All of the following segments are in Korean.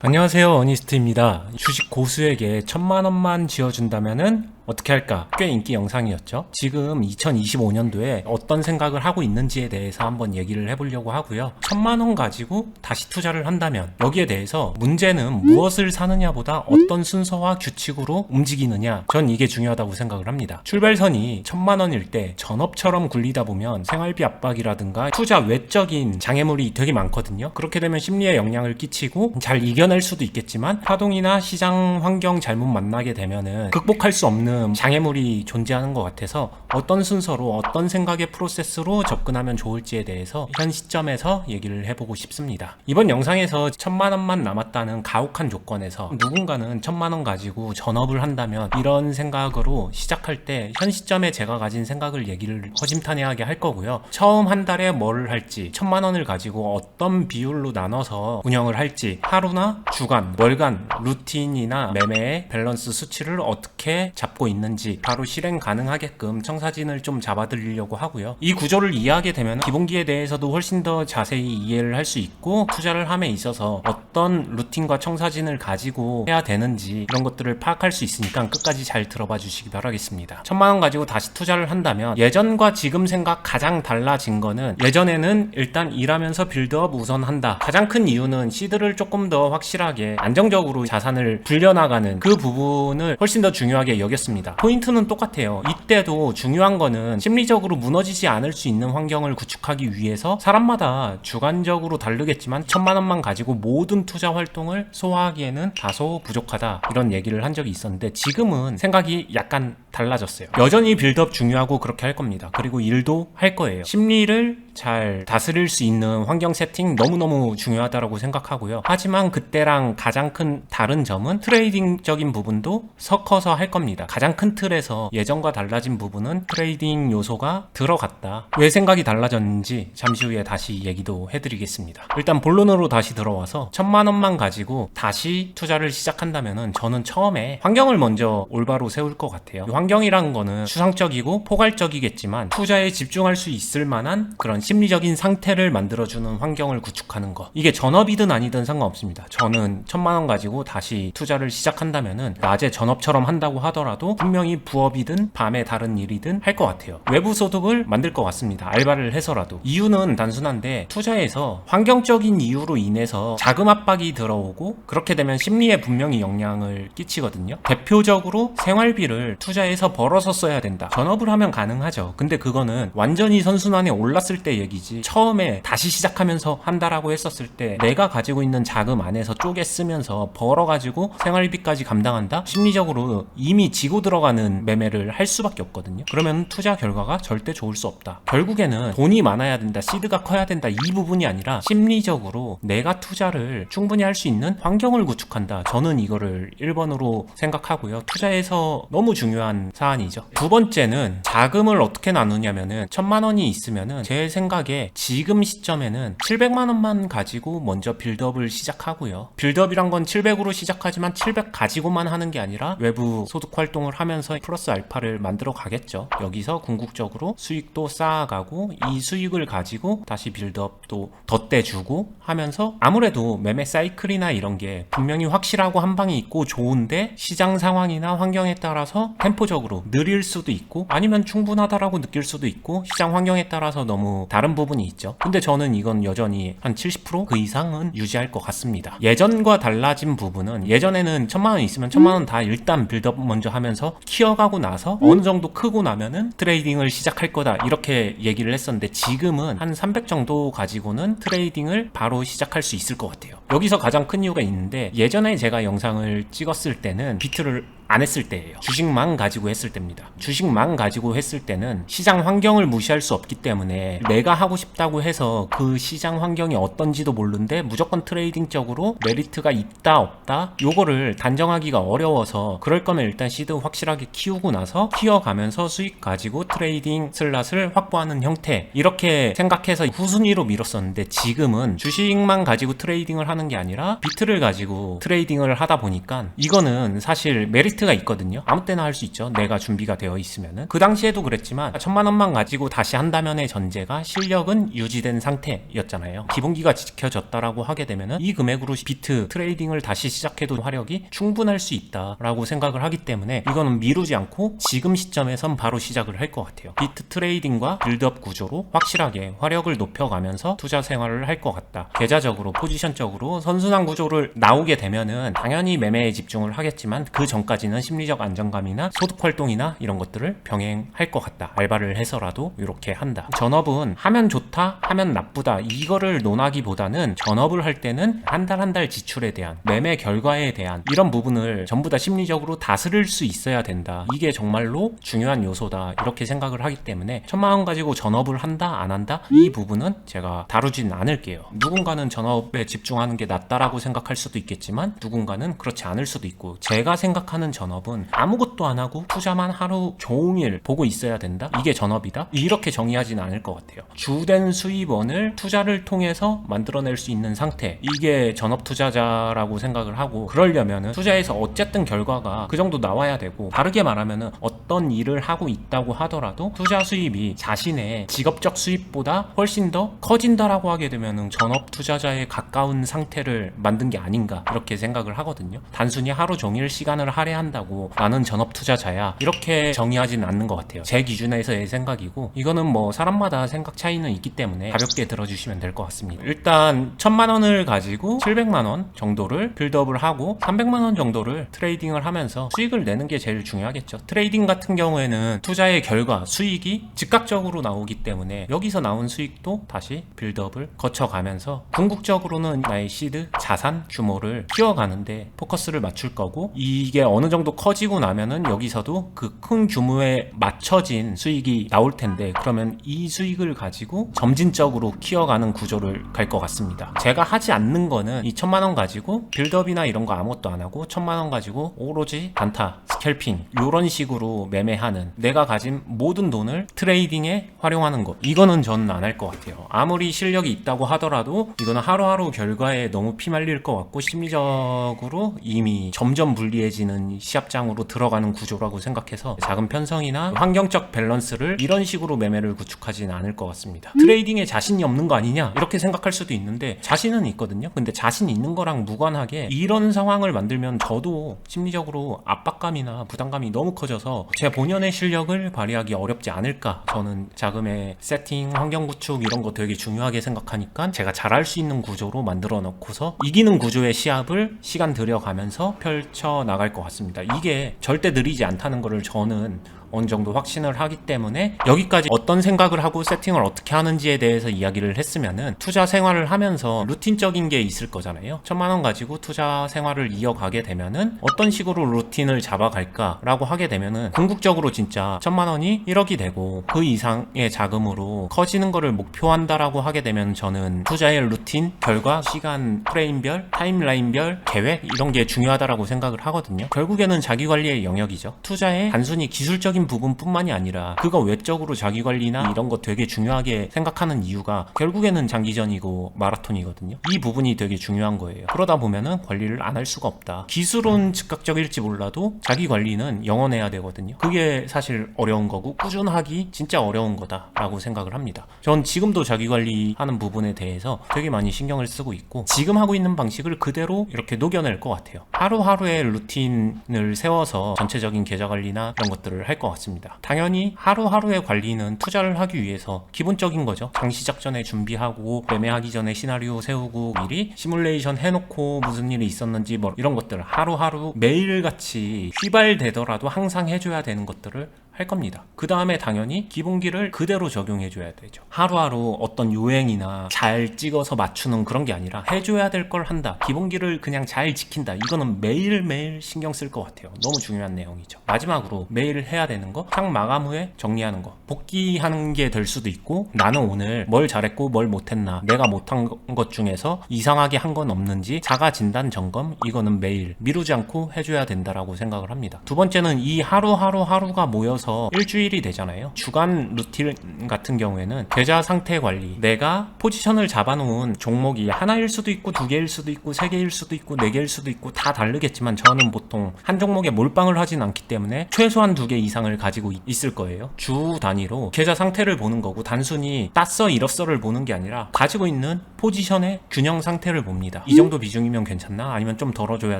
안녕하세요, 어니스트입니다. 주식 고수에게 1000만원만 지어준다면은 어떻게 할까? 꽤 인기 영상이었죠. 지금 2025년도에 어떤 생각을 하고 있는지에 대해서 한번 얘기를 해보려고 하고요. 1000만원 가지고 다시 투자를 한다면 여기에 대해서 문제는 무엇을 사느냐보다 어떤 순서와 규칙으로 움직이느냐, 전 이게 중요하다고 생각을 합니다. 출발선이 1000만원일 때 전업처럼 굴리다 보면 생활비 압박이라든가 투자 외적인 장애물이 되게 많거든요. 그렇게 되면 심리에 영향을 끼치고 잘 이겨낼 수도 있겠지만 파동이나 시장 환경 잘못 만나게 되면은 극복할 수 없는 장애물이 존재하는 것 같아서 어떤 순서로 어떤 생각의 프로세스로 접근하면 좋을지에 대해서 현 시점에서 얘기를 해보고 싶습니다. 이번 영상에서 1000만원만 남았다는 가혹한 조건에서 누군가는 1000만원 가지고 전업을 한다면 이런 생각으로 시작할 때 현 시점에 제가 가진 생각을 얘기를 허심탄회하게 할 거고요. 처음 한 달에 뭐를 할지, 1000만원을 가지고 어떤 비율로 나눠서 운영을 할지, 하루나 주간, 월간 루틴이나 매매의 밸런스 수치를 어떻게 잡고 있는지 바로 실행 가능하게끔 청사진을 좀 잡아드리려고 하고요. 이 구조를 이해하게 되면 기본기에 대해서도 훨씬 더 자세히 이해를 할 수 있고 투자를 함에 있어서 어떤 루틴과 청사진을 가지고 해야 되는지 이런 것들을 파악할 수 있으니까 끝까지 잘 들어봐 주시기 바라겠습니다. 1000만원 가지고 다시 투자를 한다면 예전과 지금 생각 가장 달라진 거는, 예전에는 일단 일하면서 빌드업 우선 한다. 가장 큰 이유는 시드를 조금 더 확실하게 안정적으로 자산을 불려나가는 그 부분을 훨씬 더 중요하게 여겼습니다. 포인트는 똑같아요. 이때도 중요한 거는 심리적으로 무너지지 않을 수 있는 환경을 구축하기 위해서 사람마다 주관적으로 다르겠지만 1000만원만 가지고 모든 투자 활동을 소화하기에는 다소 부족하다, 이런 얘기를 한 적이 있었는데 지금은 생각이 약간 달라졌어요. 여전히 빌드업 중요하고 그렇게 할 겁니다. 그리고 일도 할 거예요. 심리를 잘 다스릴 수 있는 환경 세팅 너무너무 중요하다고 생각하고요. 하지만 그때랑 가장 큰 다른 점은 트레이딩적인 부분도 섞어서 할 겁니다. 가장 큰 틀에서 예전과 달라진 부분은 트레이딩 요소가 들어갔다. 왜 생각이 달라졌는지 잠시 후에 다시 얘기도 해드리겠습니다. 일단 본론으로 다시 들어와서 1000만원만 가지고 다시 투자를 시작한다면은 저는 처음에 환경을 먼저 올바로 세울 것 같아요. 이 환경이라는 거는 추상적이고 포괄적이겠지만 투자에 집중할 수 있을 만한 그런 심리적인 상태를 만들어주는 환경을 구축하는 거. 이게 전업이든 아니든 상관없습니다. 저는 1000만원 가지고 다시 투자를 시작한다면은 낮에 전업처럼 한다고 하더라도 분명히 부업이든 밤에 다른 일이든 할 것 같아요. 외부 소득을 만들 것 같습니다. 알바를 해서라도. 이유는 단순한데 투자에서 환경적인 이유로 인해서 자금 압박이 들어오고 그렇게 되면 심리에 분명히 영향을 끼치거든요. 대표적으로 생활비를 투자에서 벌어서 써야 된다. 전업을 하면 가능하죠. 근데 그거는 완전히 선순환에 올랐을 때 얘기지, 처음에 다시 시작하면서 한다라고 했었을 때 내가 가지고 있는 자금 안에서 쪼개 쓰면서 벌어가지고 생활비까지 감당한다? 심리적으로 이미 지고 들어가는 매매를 할 수밖에 없거든요. 그러면 투자 결과가 절대 좋을 수 없다. 결국에는 돈이 많아야 된다, 시드가 커야 된다, 이 부분이 아니라 심리적으로 내가 투자를 충분히 할 수 있는 환경을 구축한다. 저는 이거를 1번으로 생각하고요. 투자에서 너무 중요한 사안이죠. 두 번째는 자금을 어떻게 나누냐면은 1000만원이 있으면은 제 생각에 지금 시점에는 700만원만 가지고 먼저 빌드업을 시작하고요. 빌드업이란 건 700으로 시작하지만 700 가지고만 하는 게 아니라 외부 소득 활동을 하면서 플러스 알파를 만들어 가겠죠. 여기서 궁극적으로 수익도 쌓아가고 이 수익을 가지고 다시 빌드업도 덧대주고 하면서, 아무래도 매매 사이클이나 이런 게 분명히 확실하고 한 방이 있고 좋은데 시장 상황이나 환경에 따라서 템포적으로 느릴 수도 있고 아니면 충분하다라고 느낄 수도 있고 시장 환경에 따라서 너무 다른 부분이 있죠. 근데 저는 이건 여전히 한 70% 그 이상은 유지할 것 같습니다. 예전과 달라진 부분은, 예전에는 1000만원 있으면 1000만원 다 일단 빌드업 먼저 하면서 키워가고 나서 어느 정도 크고 나면은 트레이딩을 시작할 거다, 이렇게 얘기를 했었는데 지금은 한 300 정도 가지고는 트레이딩을 바로 시작할 수 있을 것 같아요. 여기서 가장 큰 이유가 있는데, 예전에 제가 영상을 찍었을 때는 비트를 안 했을 때예요. 주식만 가지고 했을 때입니다. 주식만 가지고 했을 때는 시장 환경을 무시할 수 없기 때문에 내가 하고 싶다고 해서 그 시장 환경이 어떤지도 모르는데 무조건 트레이딩적으로 메리트가 있다 없다 요거를 단정하기가 어려워서, 그럴 거면 일단 시드 확실하게 키우고 나서 키워가면서 수익 가지고 트레이딩 슬롯을 확보하는 형태, 이렇게 생각해서 후순위로 밀었었는데 지금은 주식만 가지고 트레이딩을 하는 게 아니라 비트를 가지고 트레이딩을 하다 보니까 이거는 사실 메리트 리미트가 있거든요. 아무 때나 할 수 있죠. 내가 준비가 되어 있으면은. 그 당시에도 그랬지만 1000만 원만 가지고 다시 한다면의 전제가 실력은 유지된 상태였잖아요. 기본기가 지켜졌다라고 하게 되면은 이 금액으로 비트 트레이딩을 다시 시작해도 화력이 충분할 수 있다라고 생각을 하기 때문에 이거는 미루지 않고 지금 시점에선 바로 시작을 할 것 같아요. 비트 트레이딩과 빌드업 구조로 확실하게 화력을 높여가면서 투자 생활을 할 것 같다. 계좌적으로 포지션적으로 선순환 구조를 나오게 되면은 당연히 매매에 집중을 하겠지만 그 전까지는 심리적 안정감이나 소득 활동이나 이런 것들을 병행할 것 같다. 알바를 해서라도 이렇게 한다. 전업은 하면 좋다, 하면 나쁘다 이거를 논하기보다는 전업을 할 때는 한 달 한 달 지출에 대한 매매 결과에 대한 이런 부분을 전부 다 심리적으로 다스릴 수 있어야 된다. 이게 정말로 중요한 요소다. 이렇게 생각을 하기 때문에 1000만 원 가지고 전업을 한다 안 한다 이 부분은 제가 다루진 않을게요. 누군가는 전업에 집중하는 게 낫다라고 생각할 수도 있겠지만 누군가는 그렇지 않을 수도 있고 제가 생각하는 전업은 아무것도 안 하고 투자만 하루 종일 보고 있어야 된다. 이게 전업이다. 이렇게 정의하진 않을 것 같아요. 주된 수입원을 투자를 통해서 만들어낼 수 있는 상태 이게 전업 투자자라고 생각을 하고 그러려면은 투자에서 어쨌든 결과가 그 정도 나와야 되고 다르게 말하면은 어떤 일을 하고 있다고 하더라도 투자 수입이 자신의 직업적 수입보다 훨씬 더 커진다라고 하게 되면은 전업 투자자에 가까운 상태를 만든 게 아닌가 이렇게 생각을 하거든요. 단순히 하루 종일 시간을 할애한다고 나는 전업 투자자야 이렇게 정의하지는 않는 것 같아요. 제 기준에서의 생각이고 이거는 뭐 사람마다 생각 차이는 있기 때문에 가볍게 들어주시면 될 것 같습니다. 일단 1000만 원을 가지고 700만 원 정도를 빌드업을 하고 300만 원 정도를 트레이딩을 하면서 수익을 내는 게 제일 중요하겠죠. 트레이딩 같은 경우에는 투자의 결과 수익이 즉각적으로 나오기 때문에 여기서 나온 수익도 다시 빌드업을 거쳐가면서 궁극적으로는 나의 시드 자산 규모를 키워가는데 포커스를 맞출 거고 이게 어느 정도 커지고 나면은 여기서도 그 큰 규모에 맞춰진 수익이 나올 텐데 그러면 이 수익을 가지고 점진적으로 키워가는 구조를 갈 것 같습니다. 제가 하지 않는 거는 이 1000만 원 가지고 빌드업이나 이런 거 아무것도 안 하고 1000만 원 가지고 오로지 단타, 스캘핑 이런 식으로 매매하는 내가 가진 모든 돈을 트레이딩에 활용하는 것 이거는 저는 안 할 것 같아요. 아무리 실력이 있다고 하더라도 이거는 하루하루 결과에 너무 피말릴 것 같고 심리적으로 이미 점점 불리해지는 시합장으로 들어가는 구조라고 생각해서 작은 편성이나 환경적 밸런스를 이런 식으로 매매를 구축하지는 않을 것 같습니다. 트레이딩에 자신이 없는 거 아니냐 이렇게 생각할 수도 있는데 자신은 있거든요. 근데 자신 있는 거랑 무관하게 이런 상황을 만들면 저도 심리적으로 압박감이나 부담감이 너무 커져서 제 본연의 실력을 발휘하기 어렵지 않을까. 저는 자금의 세팅, 환경 구축 이런 거 되게 중요하게 생각하니까 제가 잘할 수 있는 구조로 만들어 놓고서 이기는 구조의 시합을 시간 들여가면서 펼쳐 나갈 것 같습니다. 이게 절대 느리지 않다는 거를 저는 어느 정도 확신을 하기 때문에 여기까지 어떤 생각을 하고 세팅을 어떻게 하는지에 대해서 이야기를 했으면은 투자 생활을 하면서 루틴적인 게 있을 거잖아요. 1000만 원 가지고 투자 생활을 이어가게 되면은 어떤 식으로 루틴을 잡아갈까라고 하게 되면은 궁극적으로 진짜 1000만 원이 1억이 되고 그 이상의 자금으로 커지는 거를 목표한다라고 하게 되면 저는 투자의 루틴, 결과, 시간, 프레임별, 타임라인별, 계획 이런 게 중요하다라고 생각을 하거든요. 결국에는 자기관리의 영역이죠. 투자의 단순히 기술적인 부분뿐만이 아니라 그거 외적으로 자기관리나 이런 거 되게 중요하게 생각하는 이유가 결국에는 장기전이고 마라톤이거든요. 이 부분이 되게 중요한 거예요. 그러다 보면은 관리를 안 할 수가 없다. 기술은 즉각적일지 몰라도 자기관리는 영원해야 되거든요. 그게 사실 어려운 거고 꾸준하기 진짜 어려운 거다라고 생각을 합니다. 전 지금도 자기관리하는 부분에 대해서 되게 많이 신경을 쓰고 있고 지금 하고 있는 방식을 그대로 이렇게 녹여낼 것 같아요. 하루하루의 루틴을 세워서 전체적인 계좌관리나 이런 것들을 할 것 같습니다. 당연히 하루하루의 관리는 투자를 하기 위해서 기본적인 거죠. 장시 작전에 준비하고 매매하기 전에 시나리오 세우고 미리 시뮬레이션 해놓고 무슨 일이 있었는지 뭐 이런 것들 하루하루 매일같이 휘발되더라도 항상 해줘야 되는 것들을 할 겁니다. 그 다음에 당연히 기본기를 그대로 적용해줘야 되죠. 하루하루 어떤 요행이나 잘 찍어서 맞추는 그런 게 아니라 해줘야 될 걸 한다. 기본기를 그냥 잘 지킨다. 이거는 매일매일 신경 쓸 것 같아요. 너무 중요한 내용이죠. 마지막으로 매일 해야 되는 거, 상 마감 후에 정리하는 거. 복귀하는 게 될 수도 있고 나는 오늘 뭘 잘했고 뭘 못했나, 내가 못한 것 중에서 이상하게 한 건 없는지 자가 진단 점검, 이거는 매일 미루지 않고 해줘야 된다라고 생각을 합니다. 두 번째는 이 하루하루가 모여서 나서 일주일이 되잖아요. 주간 루틴 같은 경우에는 계좌 상태 관리, 내가 포지션을 잡아놓은 종목이 하나일 수도 있고 2개일 수도 있고 3개일 수도 있고 4개일 수도 있고 다 다르겠지만 저는 보통 한 종목에 몰빵을 하진 않기 때문에 최소한 2개 이상을 가지고 있을 거예요. 주 단위로 계좌 상태를 보는 거고 단순히 땄어 잃었어를 보는 게 아니라 가지고 있는 포지션의 균형 상태를 봅니다. 이 정도 비중이면 괜찮나? 아니면 좀 덜어줘야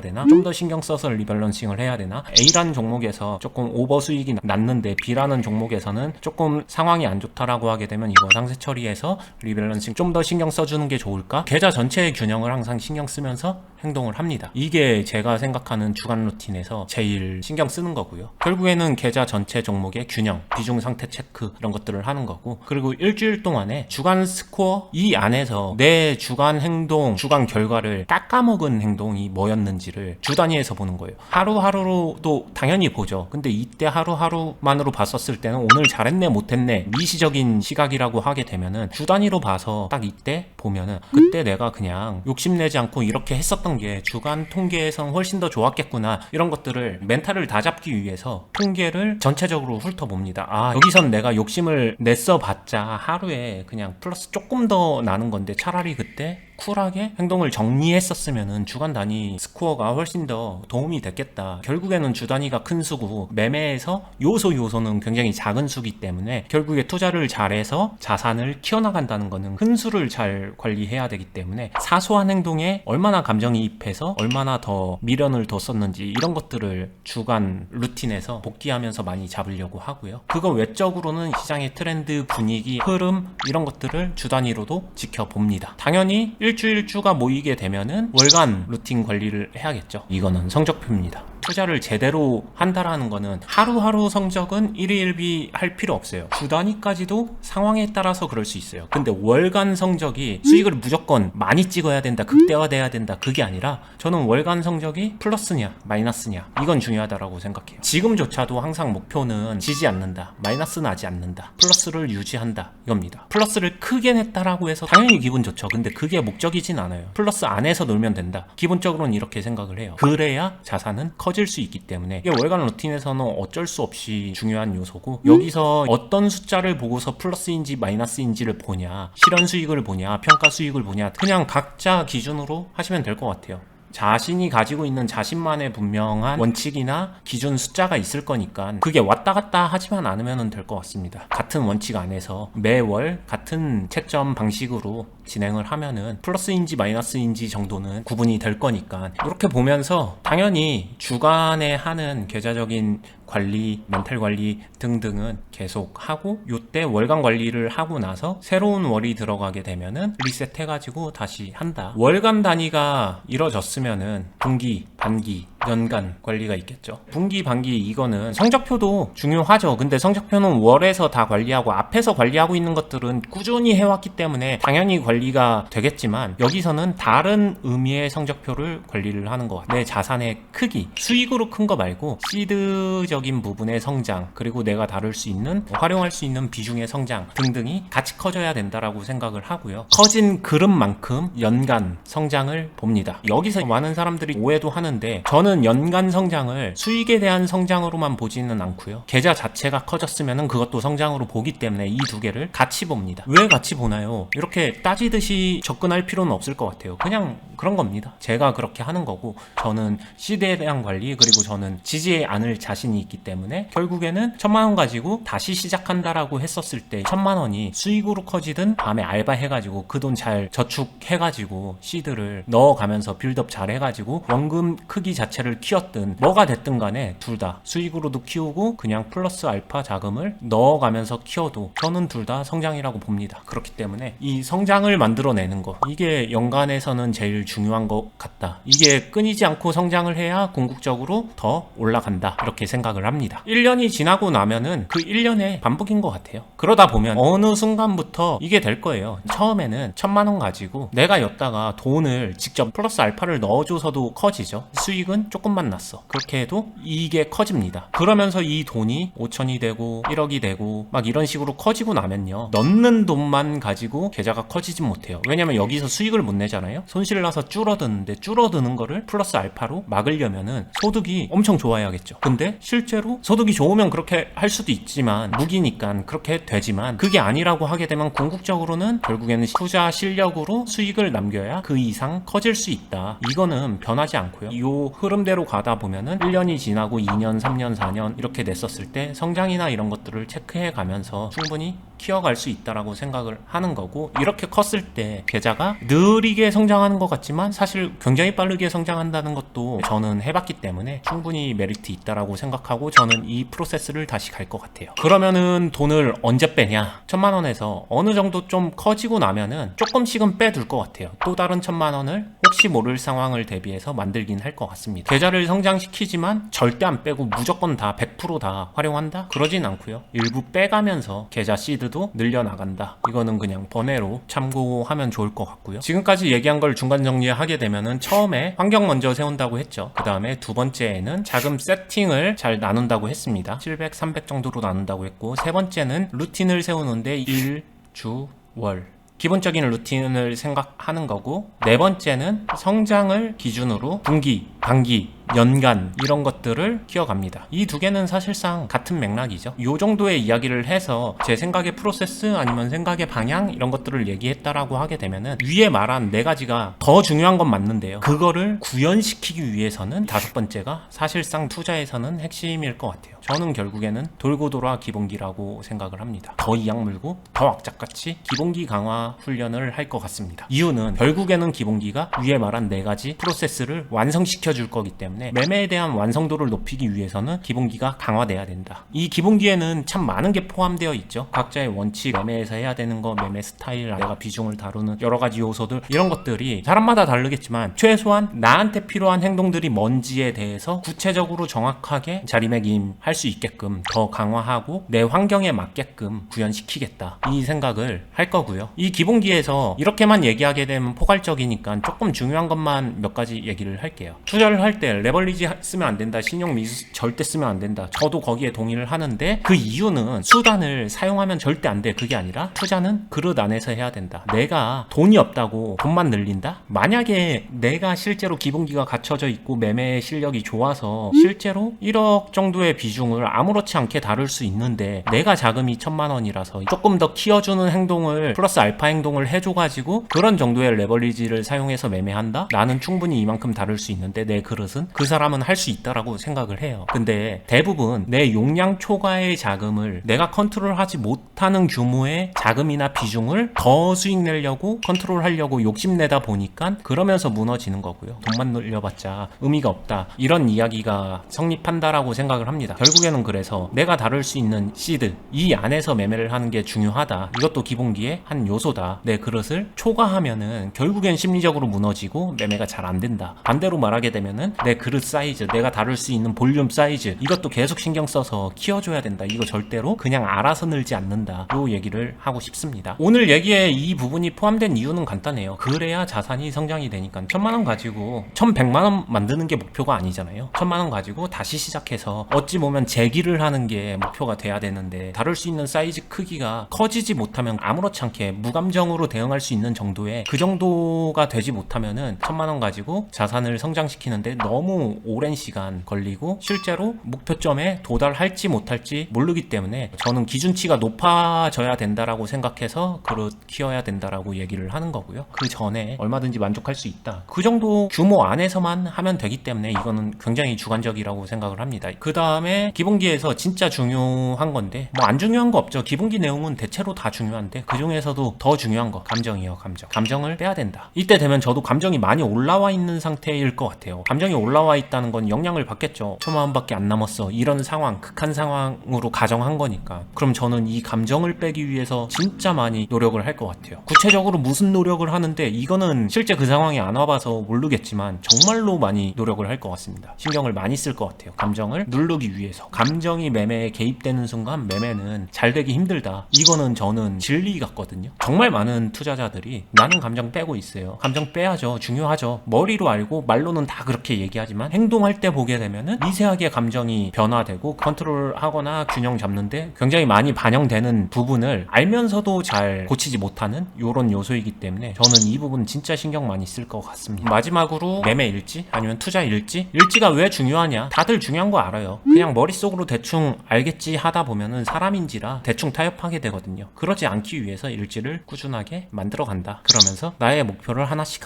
되나? 좀 더 신경 써서 리밸런싱을 해야 되나? A라는 종목에서 조금 오버 수익이 났는데 B라는 종목에서는 조금 상황이 안 좋다라고 하게 되면 이거 상세 처리해서 리밸런싱 좀 더 신경 써주는 게 좋을까? 계좌 전체의 균형을 항상 신경 쓰면서 행동을 합니다. 이게 제가 생각하는 주간 루틴에서 제일 신경 쓰는 거고요. 결국에는 계좌 전체 종목의 균형, 비중 상태 체크 이런 것들을 하는 거고, 그리고 일주일 동안에 주간 스코어 이 안에서 내 주간 행동, 주간 결과를 깎아먹은 행동이 뭐였는지를 주 단위에서 보는 거예요. 하루하루도 당연히 보죠. 근데 이때 하루하루만으로 봤었을 때는 오늘 잘했네 못했네 미시적인 시각이라고 하게 되면은 주 단위로 봐서 딱 이때 보면은 그때 내가 그냥 욕심내지 않고 이렇게 했었던 게 주간 통계에선 훨씬 더 좋았겠구나, 이런 것들을 멘탈을 다잡기 위해서 통계를 전체적으로 훑어봅니다. 아, 여기선 내가 욕심을 냈어 봤자 하루에 그냥 플러스 조금 더 나는 건데 차라리 그때 쿨하게 행동을 정리했었으면은 주간 단위 스코어가 훨씬 더 도움이 됐겠다. 결국에는 주 단위가 큰 수고 매매에서 요소는 굉장히 작은 수기 때문에 결국에 투자를 잘해서 자산을 키워나간다는 거는 큰 수를 잘 관리해야 되기 때문에 사소한 행동에 얼마나 감정이입해서 얼마나 더 미련을 뒀었는지 이런 것들을 주간 루틴에서 복귀하면서 많이 잡으려고 하고요. 그거 외적으로는 시장의 트렌드, 분위기, 흐름 이런 것들을 주 단위로도 지켜봅니다. 당연히 일주일주가 모이게 되면은 월간 루틴 관리를 해야겠죠. 이거는 성적표입니다. 투자를 제대로 한다라는 거는 하루하루 성적은 일희일비 할 필요 없어요. 주 단위까지도 상황에 따라서 그럴 수 있어요. 근데 월간 성적이 수익을 무조건 많이 찍어야 된다, 극대화돼야 된다, 그게 아니라 저는 월간 성적이 플러스냐 마이너스냐 이건 중요하다라고 생각해요. 지금조차도 항상 목표는 지지 않는다, 마이너스 나지 않는다, 플러스를 유지한다 이겁니다. 플러스를 크게 냈다라고 해서 당연히 기분 좋죠. 근데 그게 목적이진 않아요. 플러스 안에서 놀면 된다, 기본적으로는 이렇게 생각을 해요. 그래야 자산은 커질 수 있기 때문에 이게 월간 루틴에서는 어쩔 수 없이 중요한 요소고, 여기서 어떤 숫자를 보고서 플러스인지 마이너스인지를 보냐, 실현 수익을 보냐, 평가 수익을 보냐, 그냥 각자 기준으로 하시면 될 것 같아요. 자신이 가지고 있는 자신만의 분명한 원칙이나 기준 숫자가 있을 거니까 그게 왔다 갔다 하지만 않으면 될 것 같습니다. 같은 원칙 안에서 매월 같은 채점 방식으로 진행을 하면은 플러스인지 마이너스인지 정도는 구분이 될 거니까 이렇게 보면서 당연히 주간에 하는 계좌적인 관리, 멘탈 관리 등등은 계속 하고, 요때 월간 관리를 하고 나서 새로운 월이 들어가게 되면은 리셋 해가지고 다시 한다. 월간 단위가 이뤄졌으면은 분기, 반기, 연간 관리가 있겠죠. 분기, 반기 이거는 성적표도 중요하죠. 근데 성적표는 월에서 다 관리하고 앞에서 관리하고 있는 것들은 꾸준히 해왔기 때문에 당연히 관리가 되겠지만 여기서는 다른 의미의 성적표를 관리를 하는 것 같아요. 내 자산의 크기, 수익으로 큰 거 말고 시드적인 부분의 성장, 그리고 내가 다룰 수 있는, 활용할 수 있는 비중의 성장 등등이 같이 커져야 된다라고 생각을 하고요. 커진 그릇만큼 연간 성장을 봅니다. 여기서 많은 사람들이 오해도 하는데 저는 연간 성장을 수익에 대한 성장으로만 보지는 않고요. 계좌 자체가 커졌으면 그것도 성장으로 보기 때문에 이 두 개를 같이 봅니다. 왜 같이 보나요? 이렇게 따지듯이 접근할 필요는 없을 것 같아요. 그냥 그런 겁니다. 제가 그렇게 하는 거고, 저는 시대에 대한 관리, 그리고 저는 지지 않을 자신이 있기 때문에 결국에는 1000만원 가지고 다시 시작한다라고 했었을 때 1000만원이 수익으로 커지든 밤에 알바 해가지고 그 돈 잘 저축해가지고 시드를 넣어가면서 빌드업 잘 해가지고 원금 크기 자체를 키웠든 뭐가 됐든 간에 둘 다 수익으로도 키우고 그냥 플러스 알파 자금을 넣어가면서 키워도 저는 둘 다 성장이라고 봅니다. 그렇기 때문에 이 성장을 만들어내는 거, 이게 연간에서는 제일 중요한 것 같다. 이게 끊이지 않고 성장을 해야 궁극적으로 더 올라간다, 이렇게 생각을 합니다. 1년이 지나고 나면은 그 1년의 반복인 것 같아요. 그러다 보면 어느 순간부터 이게 될 거예요. 처음에는 1000만원 가지고 내가 였다가 돈을 직접 플러스 알파를 넣어줘서도 커지죠. 수익은 조금만 났어. 그렇게 해도 이게 커집니다. 그러면서 이 돈이 5천이 되고 1억이 되고 막 이런 식으로 커지고 나면요, 넣는 돈만 가지고 계좌가 커지진 못해요. 왜냐면 여기서 수익을 못 내잖아요. 손실 나서 줄어드는데, 줄어드는 거를 플러스 알파로 막으려면은 소득이 엄청 좋아야겠죠. 근데 실제로 소득이 좋으면 그렇게 할 수도 있지만, 무기니까 그렇게 되지만, 그게 아니라고 하게 되면 궁극적으로는 결국에는 투자 실력으로 수익을 남겨야 그 이상 커질 수 있다. 이거는 변하지 않고요. 이 흐름대로 가다 보면은 1년이 지나고 2년, 3년, 4년 이렇게 냈었을 때 성장이나 이런 것들을 체크해 가면서 충분히 키워갈 수 있다라고 생각을 하는 거고, 이렇게 컸을 때 계좌가 느리게 성장하는 것 같지만 사실 굉장히 빠르게 성장한다는 것도 저는 해봤기 때문에 충분히 메리트 있다라고 생각하고, 저는 이 프로세스를 다시 갈 것 같아요. 그러면은 돈을 언제 빼냐? 1,000만 원에서 어느 정도 좀 커지고 나면은 조금씩은 빼둘 것 같아요. 또 다른 1,000만 원을 혹시 모를 상황을 대비해서 만들긴 할 것 같습니다. 계좌를 성장시키지만 절대 안 빼고 무조건 다 100% 활용한다? 그러진 않고요. 일부 빼가면서 계좌 시드도 늘려나간다. 이거는 그냥 번외로 참고하면 좋을 것 같고요. 지금까지 얘기한 걸 중간 정리하게 되면은, 처음에 환경 먼저 세운다고 했죠. 그 다음에 두 번째에는 자금 세팅을 잘 나눈다고 했습니다. 700, 300 정도로 나눈다고 했고, 세 번째는 루틴을 세우는데 일, 주, 월 기본적인 루틴을 생각하는 거고, 네 번째는 성장을 기준으로 분기, 반기, 연간 이런 것들을 키워갑니다. 이 두 개는 사실상 같은 맥락이죠. 이 정도의 이야기를 해서 제 생각의 프로세스 아니면 생각의 방향 이런 것들을 얘기했다라고 하게 되면은, 위에 말한 네 가지가 더 중요한 건 맞는데요, 그거를 구현시키기 위해서는 다섯 번째가 사실상 투자에서는 핵심일 것 같아요. 저는 결국에는 돌고 돌아 기본기라고 생각을 합니다. 더 이악 물고 더 악착같이 기본기 강화 훈련을 할 것 같습니다. 이유는 결국에는 기본기가 위에 말한 네 가지 프로세스를 완성시켜 줄 거기 때문에, 매매에 대한 완성도를 높이기 위해서는 기본기가 강화돼야 된다. 이 기본기에는 참 많은 게 포함되어 있죠. 각자의 원칙, 매매에서 해야 되는 거, 매매 스타일, 내가 비중을 다루는 여러 가지 요소들, 이런 것들이 사람마다 다르겠지만 최소한 나한테 필요한 행동들이 뭔지에 대해서 구체적으로 정확하게 자리매김할 수 있게끔 더 강화하고 내 환경에 맞게끔 구현시키겠다, 이 생각을 할 거고요. 이 기본기에서 이렇게만 얘기하게 되면 포괄적이니까 조금 중요한 것만 몇 가지 얘기를 할게요. 투자를 할 때 레버리지 쓰면 안 된다, 신용 미수 절대 쓰면 안 된다, 저도 거기에 동의를 하는데, 그 이유는 수단을 사용하면 절대 안 돼, 그게 아니라 투자는 그릇 안에서 해야 된다. 내가 돈이 없다고 돈만 늘린다? 만약에 내가 실제로 기본기가 갖춰져 있고 매매 실력이 좋아서 실제로 1억 정도의 비중을 아무렇지 않게 다룰 수 있는데, 내가 자금이 1,000만 원이라서 조금 더 키워주는 행동을, 플러스 알파 행동을 해줘가지고 그런 정도의 레버리지를 사용해서 매매한다? 나는 충분히 이만큼 다룰 수 있는데 내 그릇은, 그 사람은 할 수 있다라고 생각을 해요. 근데 대부분 내 용량 초과의 자금을 내가 컨트롤하지 못하는 규모의 자금이나 비중을 더 수익 내려고 컨트롤하려고 욕심내다 보니까 그러면서 무너지는 거고요. 돈만 늘려봤자 의미가 없다, 이런 이야기가 성립한다라고 생각을 합니다. 결국에는 그래서 내가 다룰 수 있는 시드, 이 안에서 매매를 하는 게 중요하다. 이것도 기본기의 한 요소다. 내 그릇을 초과하면은 결국엔 심리적으로 무너지고 매매가 잘 안 된다. 반대로 말하게 되면은 내 그릇 사이즈, 내가 다룰 수 있는 볼륨 사이즈, 이것도 계속 신경 써서 키워줘야 된다. 이거 절대로 그냥 알아서 늘지 않는다. 요 얘기를 하고 싶습니다. 오늘 얘기에 이 부분이 포함된 이유는 간단해요. 그래야 자산이 성장이 되니까. 1,000만 원 가지고 1,100만 원 만드는 게 목표가 아니잖아요. 1,000만 원 가지고 다시 시작해서 어찌 보면 재기를 하는 게 목표가 돼야 되는데, 다룰 수 있는 사이즈 크기가 커지지 못하면 아무렇지 않게 무감정으로 대응할 수 있는 정도의, 그 정도가 되지 못하면은 1,000만 원 가지고 자산을 성장시키는데 너무 오랜 시간 걸리고 실제로 목표점에 도달할지 못할지 모르기 때문에, 저는 기준치가 높아져야 된다라고 생각해서 그릇 키워야 된다라고 얘기를 하는 거고요. 그 전에 얼마든지 만족할 수 있다, 그 정도 규모 안에서만 하면 되기 때문에 이거는 굉장히 주관적이라고 생각을 합니다. 그 다음에 기본기에서 진짜 중요한 건데, 뭐 안 중요한 거 없죠. 기본기 내용은 대체로 다 중요한데 그 중에서도 더 중요한 거, 감정이에요. 감정을 빼야 된다. 이때 되면 저도 감정이 많이 올라와 있는 상태일 것 같아요. 감정이 올라와 있다는 건 영향을 받겠죠. 1,000만 원밖에 안 남았어, 이런 상황, 극한 상황으로 가정한 거니까. 그럼 저는 이 감정 감정을 빼기 위해서 진짜 많이 노력을 할 것 같아요. 구체적으로 무슨 노력을 하는데 이거는 실제 그 상황에 안 와봐서 모르겠지만 정말로 많이 노력을 할 것 같습니다. 신경을 많이 쓸 것 같아요. 감정을 누르기 위해서. 감정이 매매에 개입되는 순간 매매는 잘 되기 힘들다. 이거는 저는 진리 같거든요. 정말 많은 투자자들이 나는 감정 빼고 있어요. 감정 빼야죠. 중요하죠. 머리로 알고 말로는 다 그렇게 얘기하지만 행동할 때 보게 되면은 미세하게 감정이 변화되고 컨트롤하거나 균형 잡는데 굉장히 많이 반영되는 부분을 알면서도 잘 고치지 못하는 이런 요소이기 때문에 저는 이 부분 진짜 신경 많이 쓸 것 같습니다. 마지막으로 매매 일지 아니면 투자 일지? 일지가 왜 중요하냐? 다들 중요한 거 알아요. 그냥 머릿속으로 대충 알겠지 하다 보면은 사람인지라 대충 타협하게 되거든요. 그러지 않기 위해서 일지를 꾸준하게 만들어 간다. 그러면서 나의 목표를 하나씩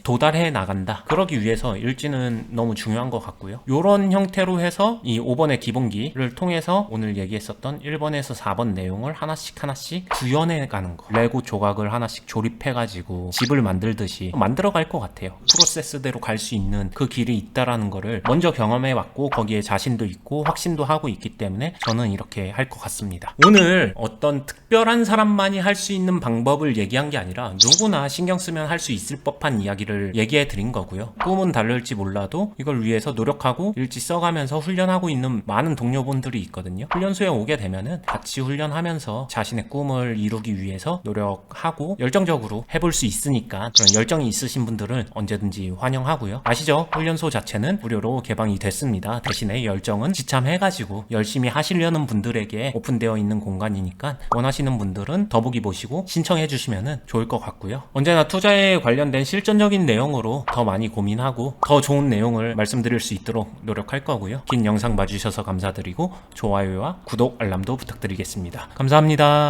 도달해 나간다. 그러기 위해서 일지는 너무 중요한 것 같고요. 이런 형태로 해서 이 5번의 기본기를 통해서 오늘 얘기했었던 1번에서 4번 내용을 하나씩 구현해 가는 거. 레고 조각을 하나씩 조립해가지고 집을 만들듯이 만들어 갈 것 같아요. 프로세스대로 갈 수 있는 그 길이 있다라는 거를 먼저 경험해 왔고 거기에 자신도 있고 확신도 하고 있기 때문에 저는 이렇게 할 것 같습니다. 오늘 어떤 특별한 사람만이 할 수 있는 방법을 얘기한 게 아니라 누구나 신경 쓰면 할 수 있을 법한 이야기를 얘기해 드린 거고요. 꿈은 다를지 몰라도 이걸 위해서 노력하고 일지 써가면서 훈련하고 있는 많은 동료분들이 있거든요. 훈련소에 오게 되면은 같이 훈련하면서 자신의 꿈을 이루기 위해서 노력하고 열정적으로 해볼 수 있으니까 그런 열정이 있으신 분들은 언제든지 환영하고요. 아시죠? 훈련소 자체는 무료로 개방이 됐습니다. 대신에 열정은 지참해가지고 열심히 하시려는 분들에게 오픈되어 있는 공간이니까 원하시는 분들은 더보기 보시고 신청해 주시면 좋을 것 같고요. 언제나 투자에 관련된 실전적인 내용으로 더 많이 고민하고 더 좋은 내용을 말씀드릴 수 있도록 노력할 거고요. 긴 영상 봐주셔서 감사드리고 좋아요와 구독, 알람도 부탁드리겠습니다. 감사합니다.